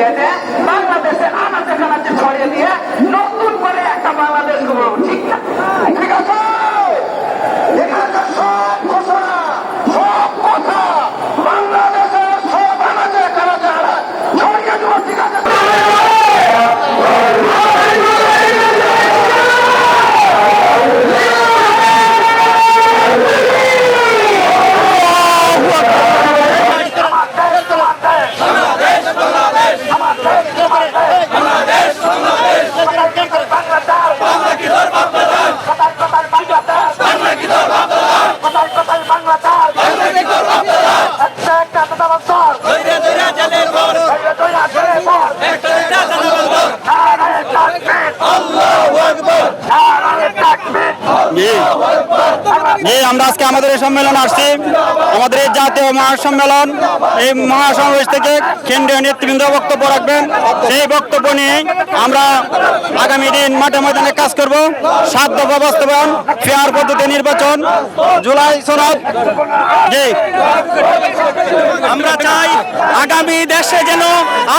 দিয়েছে বাংলাদেশে আনাচে কানাচে ছড়িয়ে দিয়ে নতুন করে একটা বাংলাদেশ গড়ব, ঠিক না? ঠিক আছে, এখানকার সব ঘোষণা সব কথা বাংলাদেশের সব আনাচে কানাচে ছড়িয়ে দেবো, ঠিক আছে? আমরা আজকে আমাদের এই সম্মেলন আসছি, আমাদের এই জাতীয় মহাসম্মেলন, এই মহাসমাবেশ থেকে কেন্দ্রীয় নেতৃবৃন্দ বক্তব্য রাখবেন। সেই বক্তব্য নিয়ে আমরা আগামী দিন মাঠে ময়দানে কাজ করব। 7 দফা বাস্তবায়ন, ফেয়ার পদ্ধতি নির্বাচন, জুলাই সনদ। আমরা চাই আগামী দেশে যেন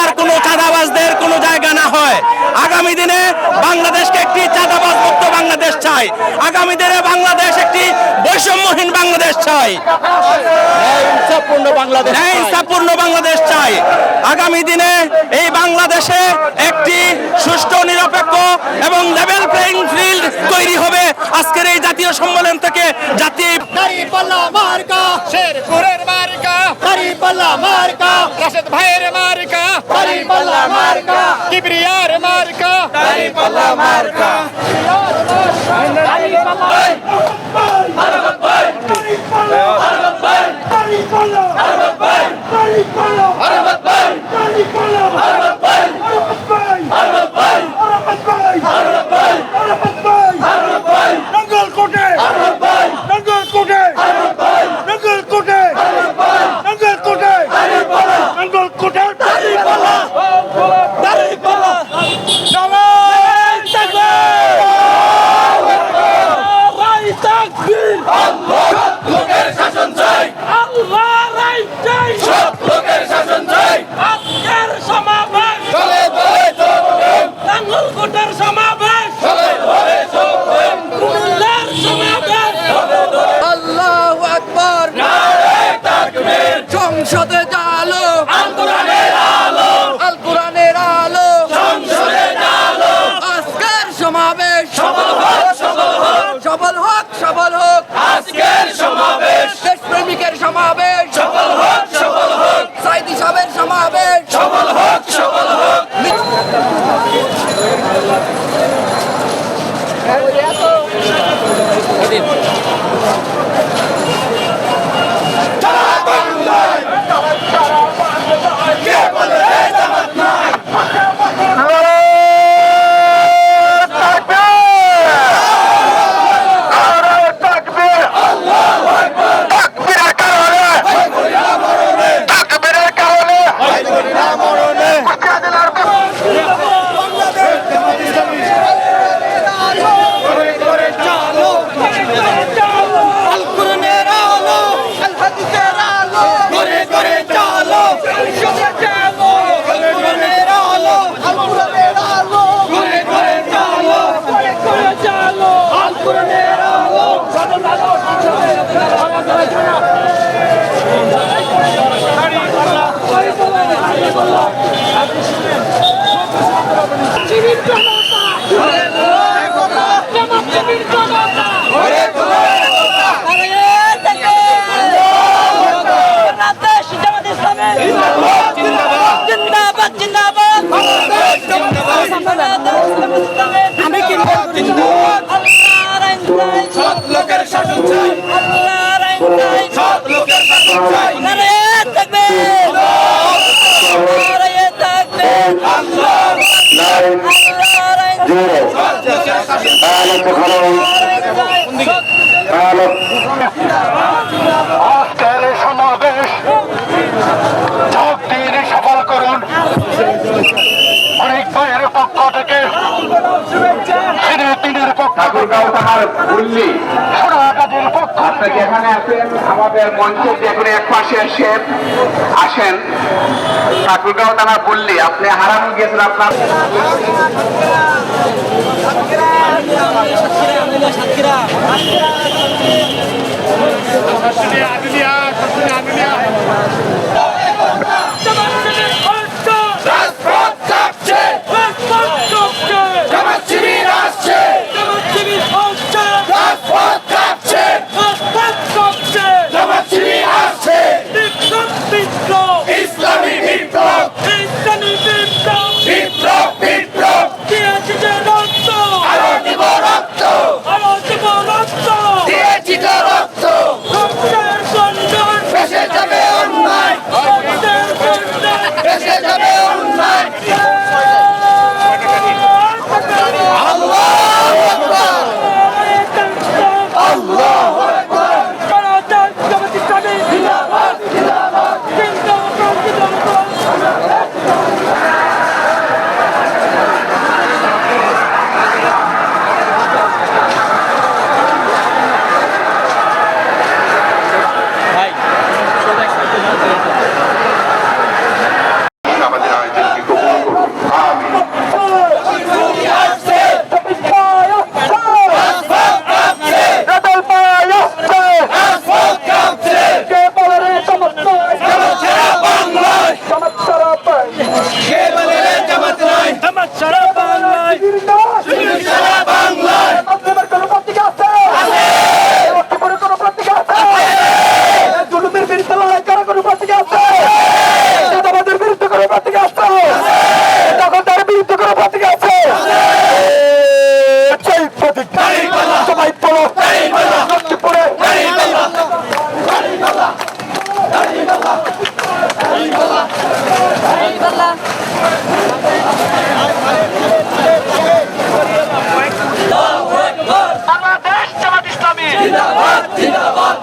আর কোনো চাঁদাবাজদের কোনো জায়গা না হয়। আগামী দিনে বাংলাদেশকে একটি চাঁদাবাজ মুক্ত বাংলাদেশ চাই। আগামী দিনে বাংলাদেশ একটি বৈষম্যহীন বাংলাদেশ চাই, ইনসাফপূর্ণ বাংলাদেশ চাই। আগামী দিনে এই বাংলাদেশে একটি সুষ্ঠু, নিরপেক্ষ এবং লেভেল প্লেইং ফিল্ড তৈরি হবে। আজকের এই জাতীয় সম্মেলন থেকে জাতীয় মার্কা, শেরপুরের মার্কা, দাঁড়িপাল্লা মার্কা, রাশেদ ভাইয়ের মার্কা, দাঁড়িপাল্লা মার্কা, কিবরিয়ার মার্কা, দাঁড়িপাল্লা মার্কা, সংসদে আলো, আল কোরআনের আলো, সংসদে আলো, আজকের সমাবেশ সফল হোক, আজকের সমাবেশ দেশপ্রেমিকের সমাবেশ সফল হোক, সাইদি সাহেবের সমাবেশ সফল হোক। আজকের সমাবেশ শক্তির সফল করুন। অনেক ভাইয়ের পক্ষ থেকে দিনের পক্ষ ঠাকুরগাঁও থানার সোনা কাজের আপনাকে এখানে আছেন আমাদের মঞ্চের যে কোনো এক পাশে এসে আসেন। ঠাকুরগাঁও থানা বললি আপনি হারানো গিয়েছেন আপনার রাজপথ কাঁপছে, জামাত শিবির আসছে, রাজপথ কাঁপছে, জামাত শিবির আসছে, ইসলামী বিপ্লব, বিপ্লব বিপ্লব, আরো দিব রক্ত, দিয়েছি তো রক্ত, বেঁচে যাবে অন্যায়, বেঁচে যাবে অন্যায়। আল্লাহু আকবার, আল্লাহু আকবার, জিন্দাবাদ জিন্দাবাদ। আমাদের আয়োজনকে কবুল করুন। আমিন। বাংলাদেশ জামাত ইসলামী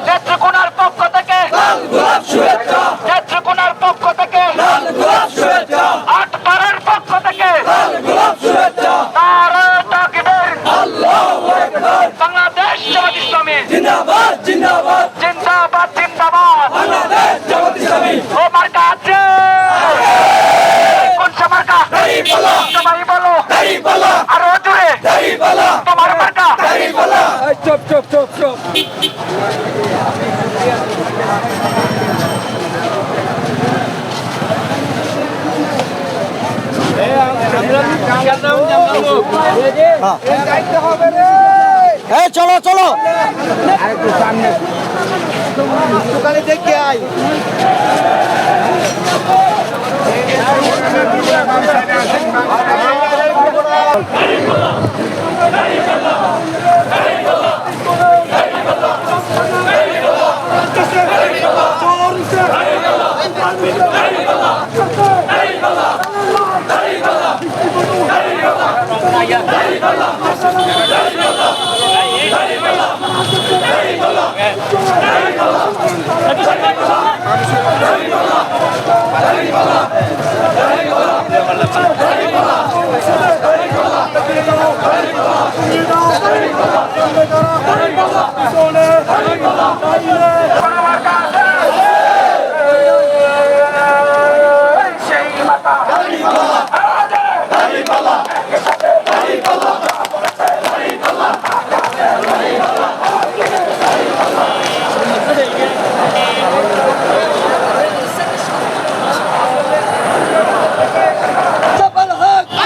নেত্রকোনার পক্ষ থেকে নেত্রকোনার পক্ষ থেকে আটপাড়ার পক্ষ থেকে নারে তাকবীর, বাংলাদেশ জামাত ইসলামী জিন্দাবাদ জিন্দাবাদ ও মার্কা আছে কোন সে মার্কা সবাই বলো আরো জোরে তোমার মার্কা চলো চলো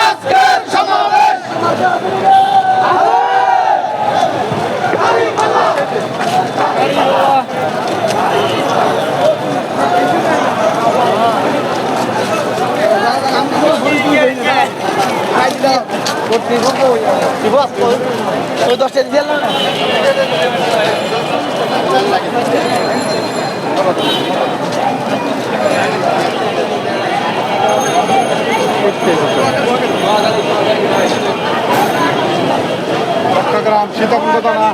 আজকের সমাবেশ চট্টগ্রাম সীতাকুণ্ড থানা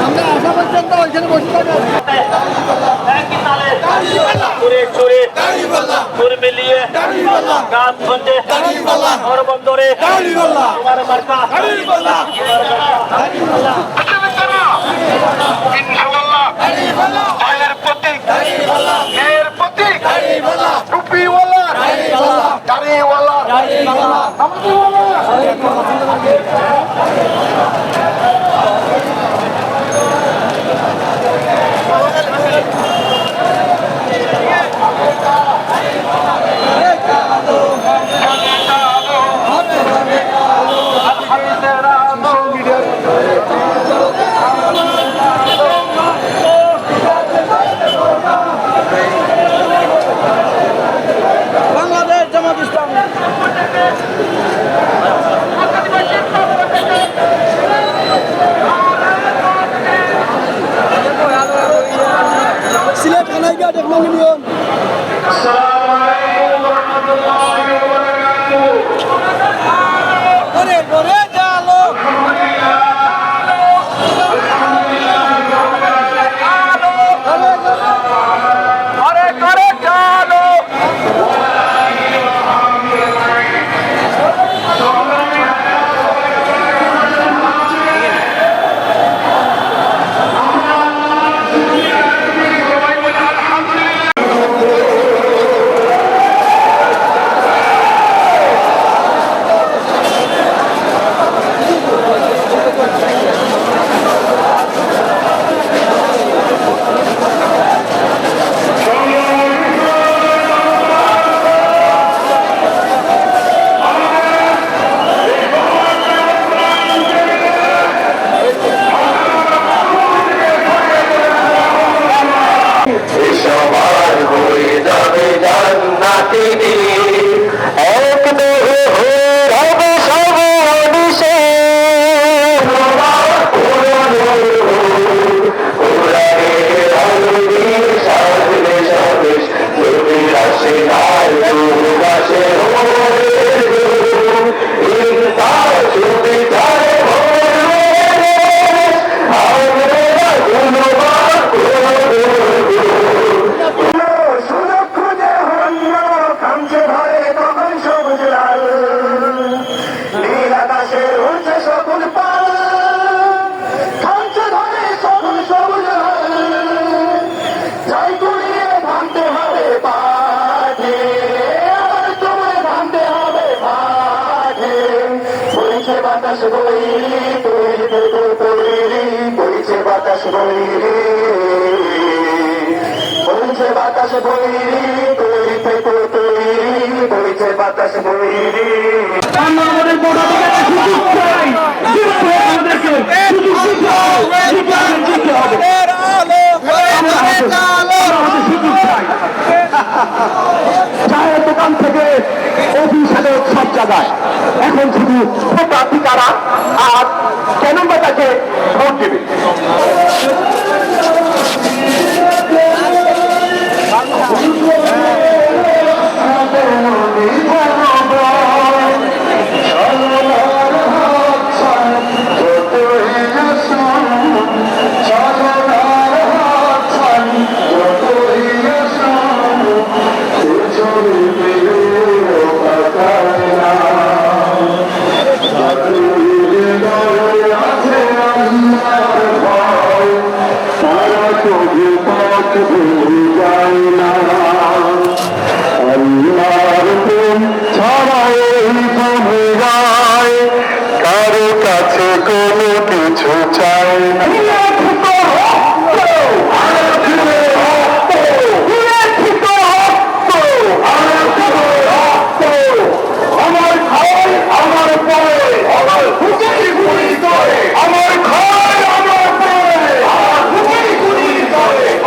আমরা আসা পর্যন্ত ওইখানে বসে থাকবো। কুরমিলিয়ে গাছগঞ্জে বন্দরে তোমার মার্কা ইনশাআল্লাহ ভাইয়ের প্রতীক এর প্রতীক টুপিওয়ালা দাড়িওয়ালা আসসালামু আলাইকুম ওয়া রাহমাতুল্লাহি ওয়া সবার হয়ে যাবে জান্নাতি এক দেহে হয়ে হবে সব অনিশে বাতাস বইলি তৈরি তৈরি বইছে বাতাস বইলি বইছে বাতাস বইলি তৈরি তৈরি বইছে বাতাস বইলি আমাদের বড় সুযোগ চাই আমাদেরকে সুযোগ হবে চায়ের দোকান থেকে অভিষেক সব জায়গায় এখন শুধু প্রার্থী কারা আর কেন বা তাকে ভোট দেবে কারো কাছে কোনো কিছু চাই না আমার খাই আমার পরে আমার খাই আমার পরে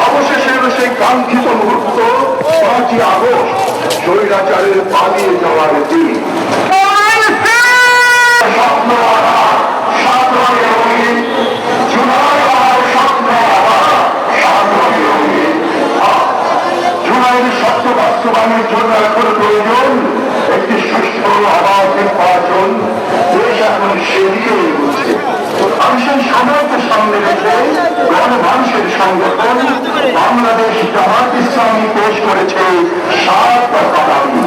অবশেষে সেই কাঙ্ক্ষিত মুহূর্ত 5ই আগস্ট স্বৈরাচারের পালিয়ে যাওয়ার দিন বাস্তবায়নের জন্য এখন প্রয়োজন একটি সুষ্ঠু আবাস নির্বাচন দেশ এখন সেদিকে এগোচ্ছে আমি সেই জনগণকে সামনে রেখে গণমানুষের সংগঠন বাংলাদেশ জামাত ইসলামী পেশ করেছে 7 দফা দাবি।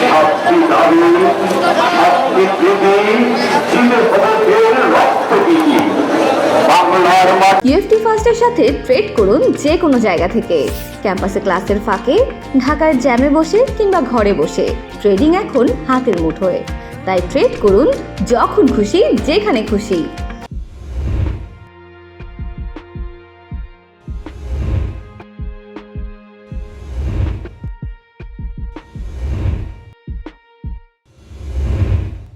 7টি দাবি, 7টি বিধি, দিতে হবে রক্ত বিধি। বাংলার মাটি ইউএফটি ফার্স্টের সাথে ট্রেড করুন যে কোনো জায়গা থেকে। ক্যাম্পাসে ক্লাসের ফাঁকে, ঢাকার জ্যামে বসে কিংবা ঘরে বসে ট্রেডিং এখন হাতের মুঠোয়। তাই ট্রেড করুন যখন খুশি, যেখানে খুশি।